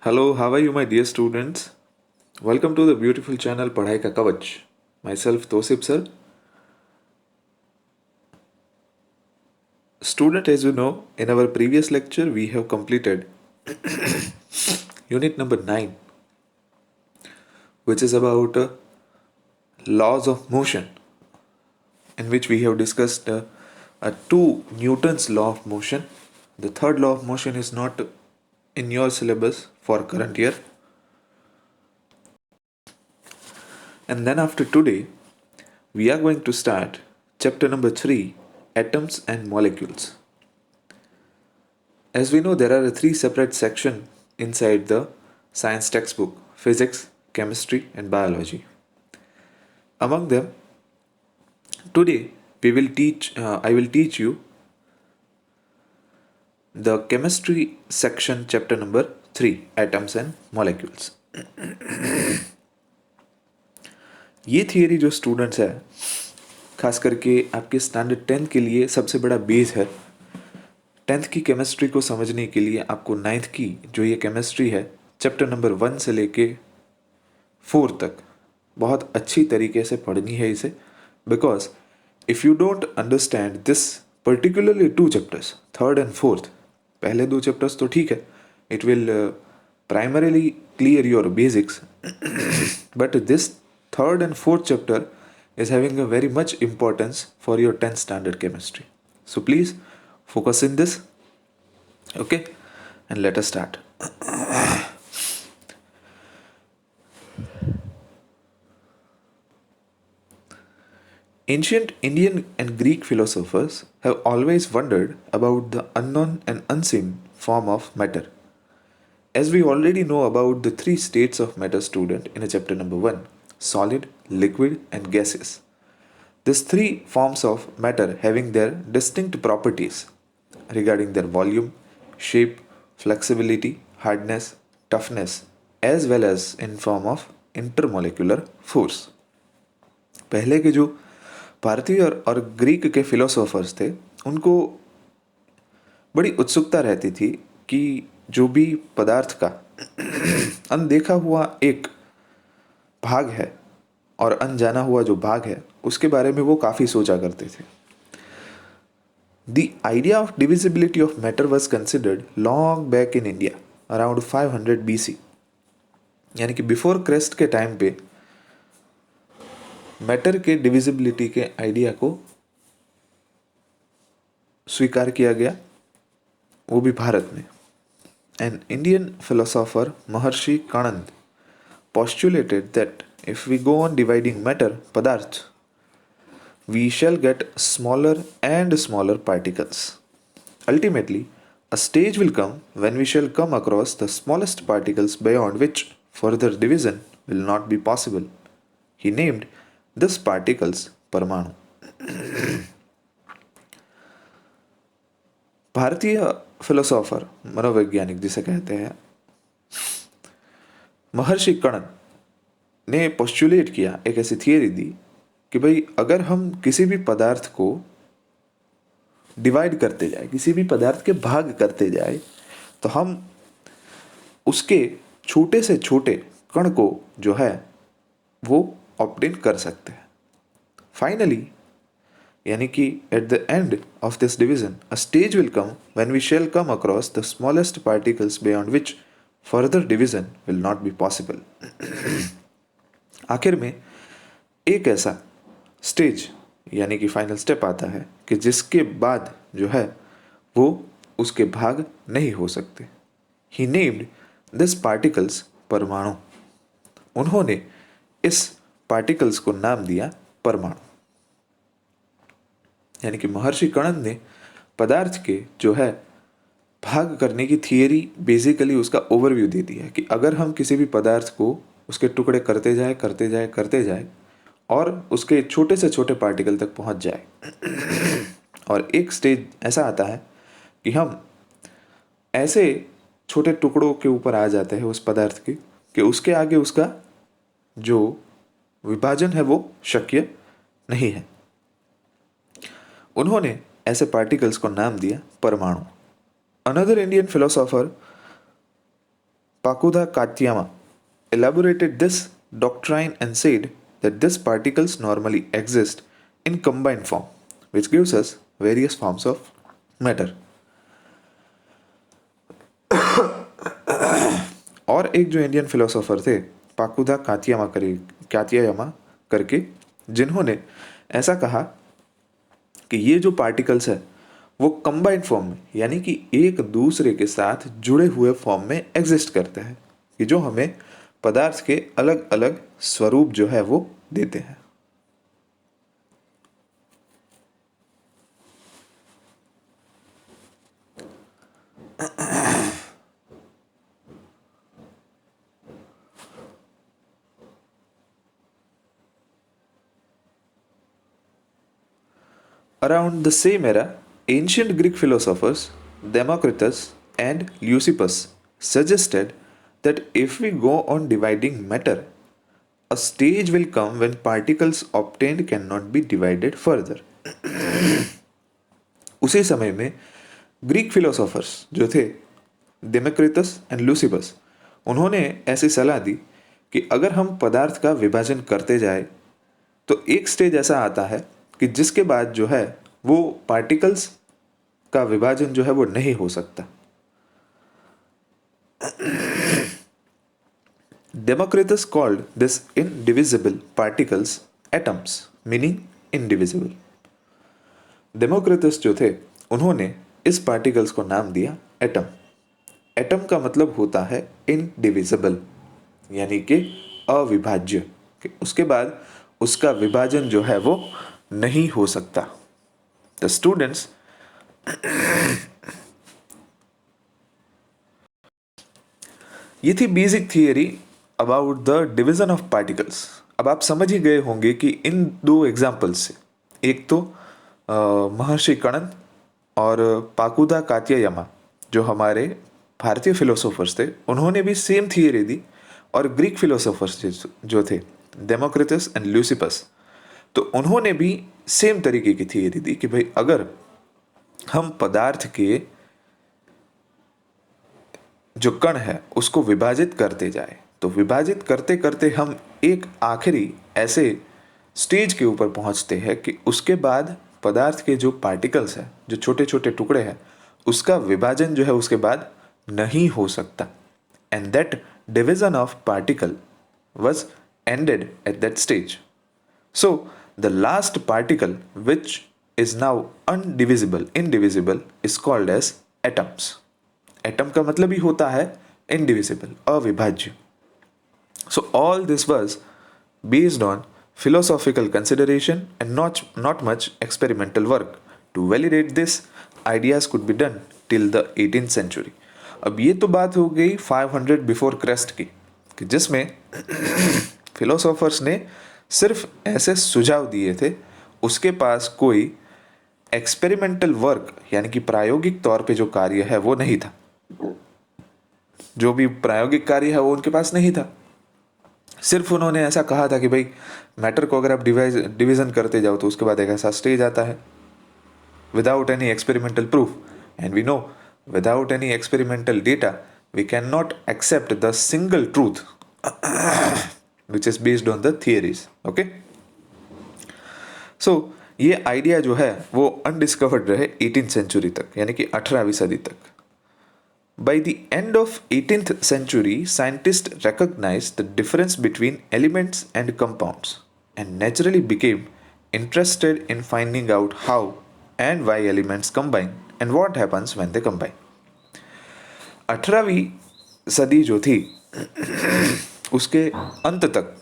Hello, how are you, my dear students? Welcome to the beautiful channel Padhai Ka Kavach. Myself, Tosip sir. Student, as you know, in our previous lecture, we have completed unit number 9, which is about laws of motion, in which we have discussed two Newton's law of motion. The third law of motion is not in your syllabus for current year. And then after today, we are going to start chapter number 3, atoms and molecules. As we know, there are three separate sections inside the science textbook: physics, chemistry, and biology. Among them, today I will teach you the chemistry section, chapter number 3, atoms and molecules. ये theory जो students है, खास करके आपके standard 10th के लिए सबसे बड़ा बेस है. 10th की केमिस्ट्री को समझने के लिए आपको 9th की जो ये केमिस्ट्री है, चैप्टर नंबर 1 से लेके 4 तक बहुत अच्छी तरीके से पढ़नी है इसे. Because if you don't understand this particularly 2 chapters, 3rd and 4th, पहले 2 चैप्टर्स तो ठीक है, it will primarily clear your basics, but this 3rd and 4th chapter is having a very much importance for your 10th standard chemistry. So please focus in this. Okay, and let us start. Ancient Indian and Greek philosophers have always wondered about the unknown and unseen form of matter. As we already know about the 3 states of matter, student, in a chapter number 1, solid, liquid, and gaseous. These 3 forms of matter having their distinct properties regarding their volume, shape, flexibility, hardness, toughness, as well as in form of intermolecular force. पहले के जो भारतीय और Greek के philosophers थे, उनको बड़ी उत्सुकता रहती थी कि जो भी पदार्थ का अनदेखा हुआ एक भाग है और अनजाना हुआ जो भाग है, उसके बारे में वो काफ़ी सोचा करते थे. The idea of divisibility of matter was considered long back in India around 500 BC, यानी कि बिफोर क्राइस्ट के टाइम पे मैटर के डिविजिबिलिटी के आइडिया को स्वीकार किया गया, वो भी भारत में. An Indian philosopher Maharshi कणंद postulated that if we go on dividing matter, padarth, we shall get smaller and smaller particles. Ultimately, a stage will come when we shall come across the smallest particles beyond which further division will not be possible. He named these particles परमाणु. भारतीय philosopher, मनोवैज्ञानिक जिसे कहते हैं, महर्षि कणन ने postulate किया, एक ऐसी थियरी दी कि भाई अगर हम किसी भी पदार्थ को डिवाइड करते जाए, किसी भी पदार्थ के भाग करते जाए, तो हम उसके छोटे से छोटे कण को जो है वो ऑब्टेन कर सकते हैं. फाइनली, यानी कि at the end of this division a stage will come when we shall come across the smallest particles beyond which further division will not be possible. आखिर में एक ऐसा स्टेज यानी कि फाइनल स्टेप आता है कि जिसके बाद जो है वो उसके भाग नहीं हो सकते. ही नेम्ड दिस पार्टिकल्स परमाणु. उन्होंने इस पार्टिकल्स को नाम दिया परमाणु. यानी कि महर्षि कणंद ने पदार्थ के जो है भाग करने की थियरी, बेसिकली उसका ओवरव्यू दे दिया कि अगर हम किसी भी पदार्थ को उसके टुकड़े करते जाए और उसके छोटे से छोटे पार्टिकल तक पहुंच जाए, और एक स्टेज ऐसा आता है कि हम ऐसे छोटे टुकड़ों के ऊपर आ जाते हैं उस पदार्थ के कि उसके आगे उसका जो विभाजन है वो शक्य नहीं है. उन्होंने ऐसे पार्टिकल्स को नाम दिया परमाणु. Another Indian philosopher Pakuda Katyama elaborated this doctrine and said that these particles normally exist in combined form, which gives us various forms of matter. और एक जो इंडियन फिलोसोफर थे पाकुदा कात्यायमा करके, जिन्होंने ऐसा कहा कि ये जो पार्टिकल्स है वो कंबाइंड फॉर्म में यानी कि एक दूसरे के साथ जुड़े हुए फॉर्म में एग्जिस्ट करते हैं, कि जो हमें पदार्थ के अलग अलग स्वरूप जो है वो देते हैं. Around the same era, ancient Greek philosophers Democritus and Leucippus suggested that if we go on dividing matter, a stage will come when particles obtained cannot be divided further. उसी समय में ग्रीक फिलोसोफर्स जो थे Democritus and लूसिपस, उन्होंने ऐसी सलाह दी कि अगर हम पदार्थ का विभाजन करते जाए तो एक स्टेज ऐसा आता है कि जिसके बाद जो है वो पार्टिकल्स का विभाजन जो है वो नहीं हो सकता. Democritus called this indivisible particles atoms, meaning indivisible. Democritus जो थे उन्होंने इस पार्टिकल्स को नाम दिया एटम. एटम का मतलब होता है इनडिविजिबल यानी कि अविभाज्य, कि उसके बाद उसका विभाजन जो है वो नहीं हो सकता. द स्टूडेंट्स ये थी basic theory about the division of particles. अब आप समझ ही गए होंगे कि इन दो एग्जाम्पल्स से, एक तो महर्षि कणन और पाकुदा कात्यायमा जो हमारे भारतीय फिलोसोफर्स थे, उन्होंने भी सेम थियरी दी. और ग्रीक फिलोसोफर्स जो थे डेमोक्रिटस एंड ल्यूसिपस, तो उन्होंने भी सेम तरीके की थियरी दी कि भाई अगर हम पदार्थ के जो कण है उसको विभाजित करते जाए तो विभाजित करते करते हम एक आखिरी ऐसे स्टेज के ऊपर पहुंचते हैं कि उसके बाद पदार्थ के जो पार्टिकल्स हैं, जो छोटे छोटे टुकड़े हैं, उसका विभाजन जो है उसके बाद नहीं हो सकता. And that division of particle was ended at that stage. So the last particle which is now indivisible is called as atoms. Atom का मतलब ही होता है indivisible, अविभाज्य. So all this was based on philosophical consideration and not much experimental work. To validate this, ideas could be done till the 18th century. अब ये तो बात हो गई 500 बिफोर क्राइस्ट की, कि जिसमें फिलोसोफर्स ने सिर्फ ऐसे सुझाव दिए थे, उसके पास कोई एक्सपेरिमेंटल वर्क यानी कि प्रायोगिक तौर पे जो कार्य है वो नहीं था. जो भी प्रायोगिक कार्य है वो उनके पास नहीं था. सिर्फ उन्होंने ऐसा कहा था कि भाई मैटर को अगर आप डिवीजन करते जाओ तो उसके बाद एक ऐसा स्टेज आता है, without any experimental proof. And we know without any experimental data we cannot accept the single truth which is based on the theories. Okay, so ये आइडिया जो है वो अनडिस्कवर्ड रहे 18th सेंचुरी तक, यानी कि 18वीं सदी तक. By the end of 18th century, scientists recognized the difference between elements and compounds and naturally became interested in finding out how and why elements combine and what happens when they combine. 18वीं सदी जो थी उसके अंत तक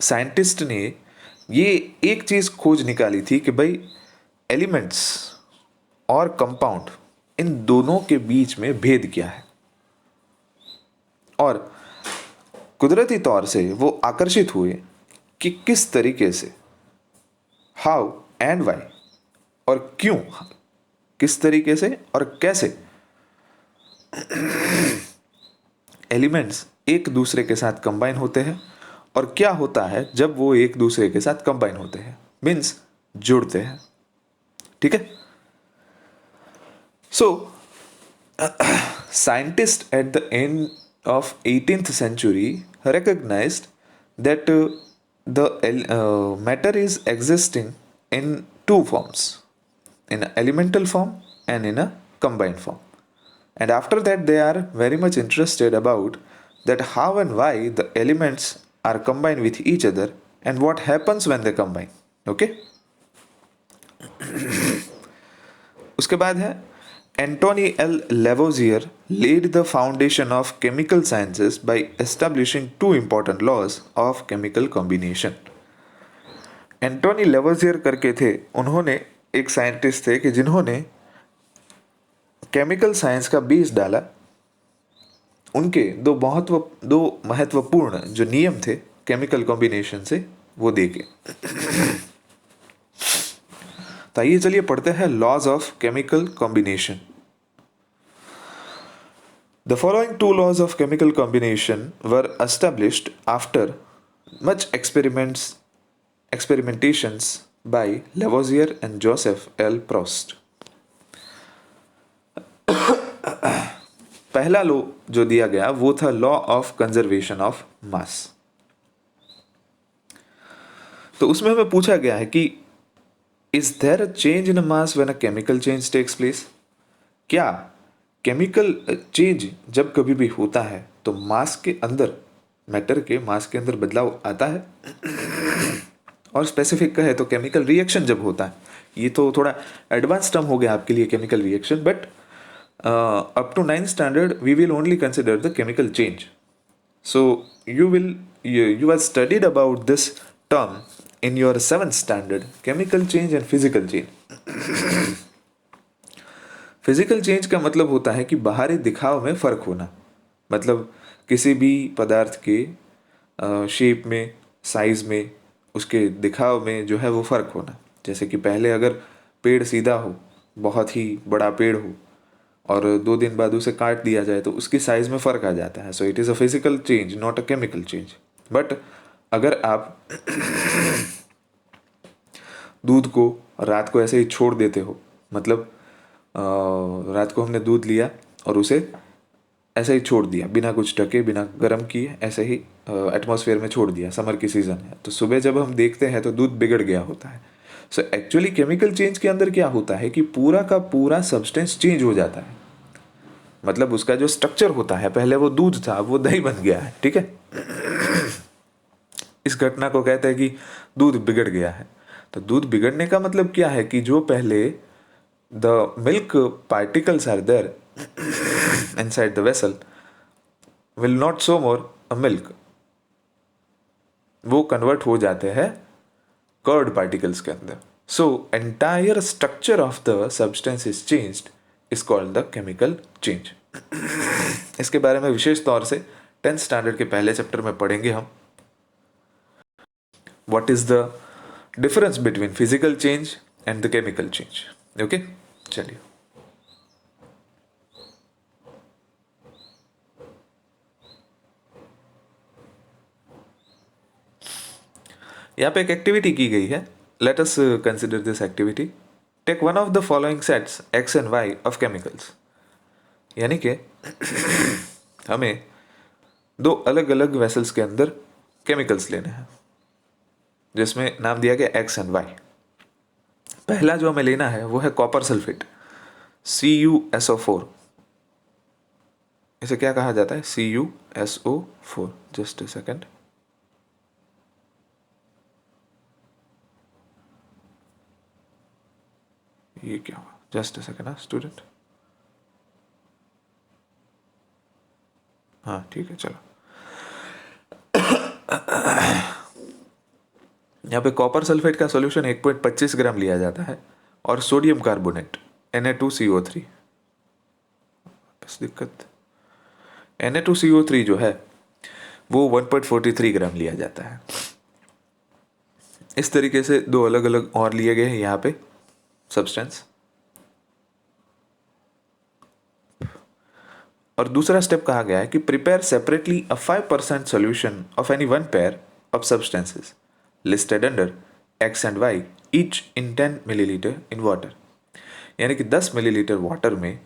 scientist ने ये एक चीज़ खोज निकाली थी कि भाई एलिमेंट्स और कंपाउंड, इन दोनों के बीच में भेद क्या है. और कुदरती तौर से वो आकर्षित हुए कि किस तरीके से, हाउ एंड वाई, और क्यों, किस तरीके से और कैसे एलिमेंट्स एक दूसरे के साथ कंबाइन होते हैं और क्या होता है जब वो एक दूसरे के साथ कंबाइन होते हैं, मीन्स जुड़ते हैं. ठीक है. So scientist at the and of 18th century recognized that the matter is existing in two forms, in an elemental form and in a combined form. And after that, they are very much interested about that how and why the elements are combined with each other and what happens when they combine. Okay. उसके बाद है Antoine L Lavoisier laid the foundation of chemical sciences by establishing two important laws of chemical combination. Antoine Lavoisier करके थे, उन्होंने एक scientist थे कि जिन्होंने केमिकल साइंस का बेस डाला। उनके दो महत्वपूर्ण जो नियम थे केमिकल कॉम्बिनेशन से वो देके। तो आइए चलिए पढ़ते हैं laws of chemical combination. The following two laws of chemical combination were established after much experimentations by Lavoisier and Joseph L. Proust. पहला लॉ जो दिया गया वो था law of conservation of mass. तो उसमें हमें पूछा गया है कि is there a change in mass when a chemical change takes place? क्या केमिकल चेंज जब कभी भी होता है तो मास के अंदर, मैटर के मास के अंदर बदलाव आता है? और स्पेसिफिक कहे तो केमिकल रिएक्शन जब होता है, ये तो थोड़ा एडवांस टर्म हो गया आपके लिए chemical reaction, but up to 9th standard we will only consider the chemical change. So you have studied about this term in your 7th standard, chemical change and physical change. Physical change का मतलब होता है कि बाहरी दिखाव में फ़र्क होना, मतलब किसी भी पदार्थ के शेप में, साइज़ में, उसके दिखाव में जो है वो फ़र्क होना। जैसे कि पहले अगर पेड़ सीधा हो, बहुत ही बड़ा पेड़ हो, और 2 दिन बाद उसे काट दिया जाए तो उसकी साइज़ में फ़र्क आ जाता है। So it is a physical change, not a chemical change. But अगर आप दूध को रात को ऐसे ही छोड़ देते हो, मतलब रात को हमने दूध लिया और उसे ऐसे ही छोड़ दिया बिना कुछ ढके, बिना गर्म किए, ऐसे ही एटमॉस्फेयर में छोड़ दिया, समर की सीज़न है, तो सुबह जब हम देखते हैं तो दूध बिगड़ गया होता है। सो एक्चुअली केमिकल चेंज के अंदर क्या होता है कि पूरा का पूरा सब्सटेंस चेंज हो जाता है। मतलब उसका जो स्ट्रक्चर होता है, पहले वो दूध था, वो दही बन गया है। ठीक है। इस घटना को कहते हैं कि दूध बिगड़ गया है। तो दूध बिगड़ने का मतलब क्या है कि जो पहले the milk particles are there inside the vessel will not so more a milk, वो कन्वर्ट हो जाते हैं कर्ड पार्टिकल्स के अंदर। So entire structure of the substance is changed, is called the chemical change. इसके बारे में विशेष तौर से 10th स्टैंडर्ड के पहले चैप्टर में पढ़ेंगे हम। What is the difference between physical change and the chemical change. Okay, चलिए। यहाँ पे एक एक्टिविटी की गई है। Let us consider this activity. Take one of the following sets X and Y of chemicals. यानी कि हमें 2 अलग अलग वेसल्स के अंदर केमिकल्स लेने हैं जिसमें नाम दिया गया एक्स एंड वाई। पहला जो हमें लेना है वो है कॉपर सल्फेट, CuSO4। इसे क्या कहा जाता है? CuSO4। Just a second. ये क्या हुआ? जस्ट अ सेकेंड ना स्टूडेंट। हाँ ठीक है, चलो। यहाँ पे कॉपर सल्फेट का सॉल्यूशन 1.25 ग्राम लिया जाता है और सोडियम कार्बोनेट Na2CO3। बस दिक्कत, Na2CO3 जो है वो 1.43 ग्राम लिया जाता है। इस तरीके से 2 अलग अलग और लिए गए हैं यहाँ पे सब्सटेंस। और दूसरा स्टेप कहा गया है कि prepare separately a 5% solution of any one pair of substances listed under X and Y each in 10 millilitre in water. यानी कि 10 मिलीलीटर वाटर में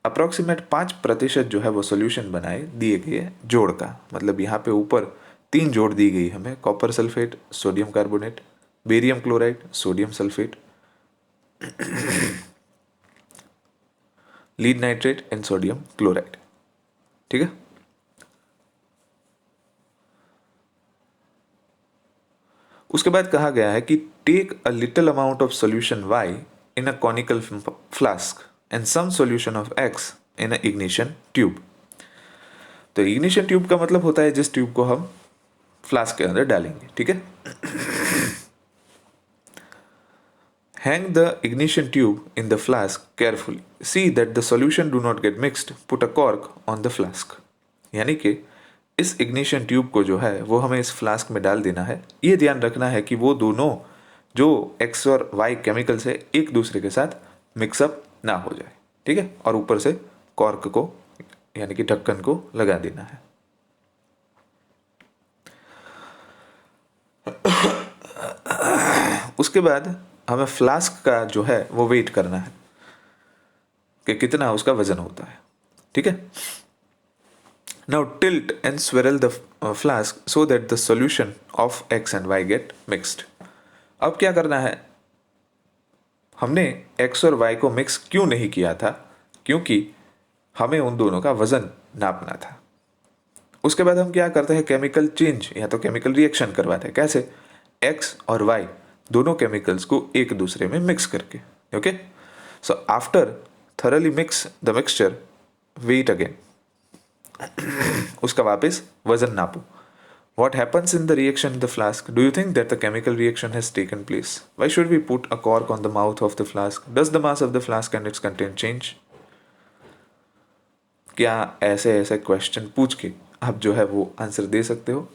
अप्रॉक्सीमेट 5% जो है वो सोल्यूशन बनाए दिए गए जोड़ का, मतलब यहाँ पे ऊपर 3 जोड़ दी गई हमें, copper sulphate, sodium carbonate, barium chloride, sodium sulphate, lead nitrate and sodium chloride. ठीक है। उसके बाद कहा गया है कि take a little amount of solution Y in a conical flask and some solution of X in a ignition tube. तो ignition tube का मतलब होता है जिस ट्यूब को हम फ्लास्क के अंदर डालेंगे। ठीक है। Hang the ignition tube in the flask carefully. See that the solution do not get mixed. Put a cork on the flask. यानी कि इस इग्निशन ट्यूब को जो है वो हमें इस फ्लास्क में डाल देना है। ये ध्यान रखना है कि वो दोनों जो X और Y केमिकल से एक दूसरे के साथ मिक्सअप ना हो जाए। ठीक है। और ऊपर से कॉर्क को यानी कि ढक्कन को लगा देना है। उसके बाद हमें फ्लास्क का जो है वो वेट करना है कि कितना उसका वजन होता है। ठीक है। Now tilt and swirl the flask so that the solution of X and Y get mixed. अब क्या करना है, हमने X और Y को मिक्स क्यों नहीं किया था, क्योंकि हमें उन दोनों का वजन नापना था। उसके बाद हम क्या करते हैं, केमिकल चेंज या तो केमिकल रिएक्शन करवाते हैं। कैसे? X और Y दोनों केमिकल्स को एक दूसरे में मिक्स करके। Okay. So after thoroughly mix the mixture, weight again, उसका वापस वजन नापो। What happens in the reaction in the flask? Do you think that the chemical reaction has taken place? Why should we put a cork on the mouth of the flask? Does the mass of the flask and its content change? क्या ऐसे ऐसे question पूछ के आप जो है वो answer दे सकते हो?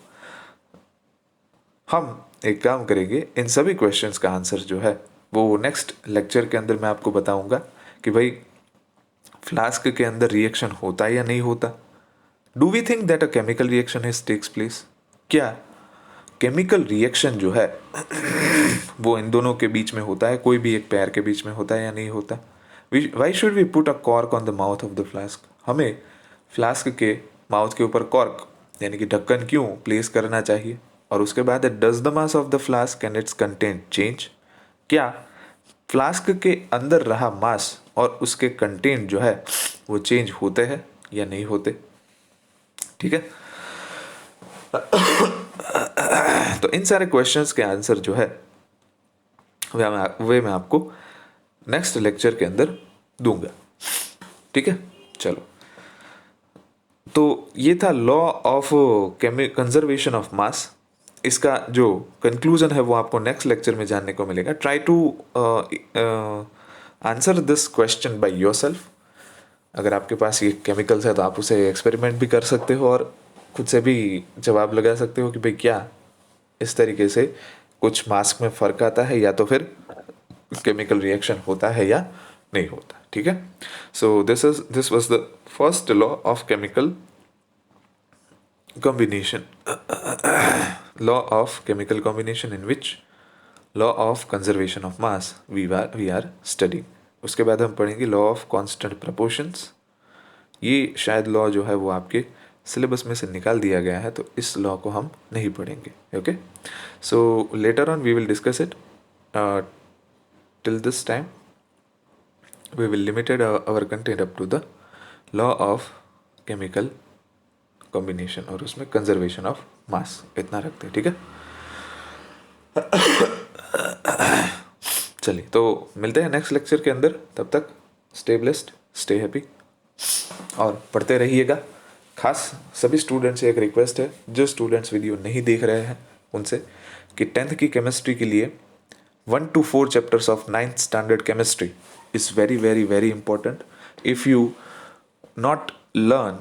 हम एक काम करेंगे, इन सभी क्वेश्चंस का आंसर जो है वो नेक्स्ट लेक्चर के अंदर मैं आपको बताऊंगा कि भाई फ्लास्क के अंदर रिएक्शन होता है या नहीं होता। Do we think that a chemical reaction has takes place? क्या केमिकल रिएक्शन जो है वो इन दोनों के बीच में होता है, कोई भी एक पैर के बीच में होता है या नहीं होता? Why should we put a cork on the mouth of the flask? हमें फ्लास्क के माउथ के ऊपर कॉर्क यानी कि ढक्कन क्यों प्लेस करना चाहिए? और उसके बाद does the mass of the flask and it's content change? क्या फ्लास्क के अंदर रहा मास और उसके कंटेंट जो है वो चेंज होते हैं या नहीं होते? ठीक है। तो इन सारे क्वेश्चंस के आंसर जो है वे मैं आपको नेक्स्ट लेक्चर के अंदर दूंगा। ठीक है। चलो, तो ये था लॉ ऑफ कंजर्वेशन ऑफ मास। इसका जो कंक्लूजन है वो आपको नेक्स्ट लेक्चर में जानने को मिलेगा। Try to answer this question by yourself. अगर आपके पास ये केमिकल्स है तो आप उसे एक्सपेरिमेंट भी कर सकते हो और खुद से भी जवाब लगा सकते हो कि भाई क्या इस तरीके से कुछ मास्क में फ़र्क आता है या तो फिर केमिकल रिएक्शन होता है या नहीं होता। ठीक है। So this was the first law of chemical combination law of chemical combination in which law of conservation of mass we are studying। उसके बाद हम पढ़ेंगे लॉ ऑफ कांस्टेंट प्रपोर्शंस। ये शायद लॉ जो है वो आपके सिलेबस में से निकाल दिया गया है, तो इस लॉ को हम नहीं पढ़ेंगे। Okay. So later on we will discuss it. Till this time we will limited our content up to the law of chemical combination और उसमें कंजर्वेशन ऑफ मास, इतना रखते हैं। ठीक है। चलिए, तो मिलते हैं नेक्स्ट लेक्चर के अंदर। तब तक स्टे ब्लेस्ड, स्टे हैप्पी और पढ़ते रहिएगा। खास सभी स्टूडेंट्स से एक रिक्वेस्ट है, जो स्टूडेंट्स वीडियो नहीं देख रहे हैं उनसे, कि 10th की केमिस्ट्री के लिए 1 to 4 chapters of 9th standard chemistry is very very very important. If you not learn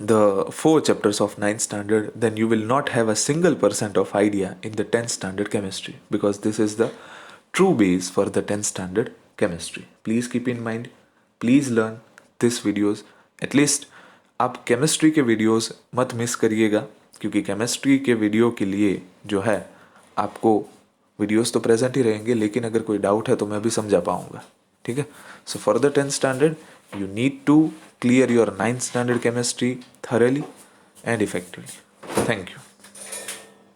the 4 chapters of 9th standard, then you will not have a single % of idea in the 10th standard chemistry, because this is the true base for the 10th standard chemistry. Please keep in mind, please learn this videos, at least आप chemistry के videos मत miss करिएगा, क्योंकि chemistry के video के लिए जो है आपको वीडियोस तो प्रेजेंट ही रहेंगे, लेकिन अगर कोई डाउट है तो मैं भी समझा पाऊँगा। ठीक है। So for the 10th standard You need to clear your ninth standard chemistry thoroughly and effectively. Thank you.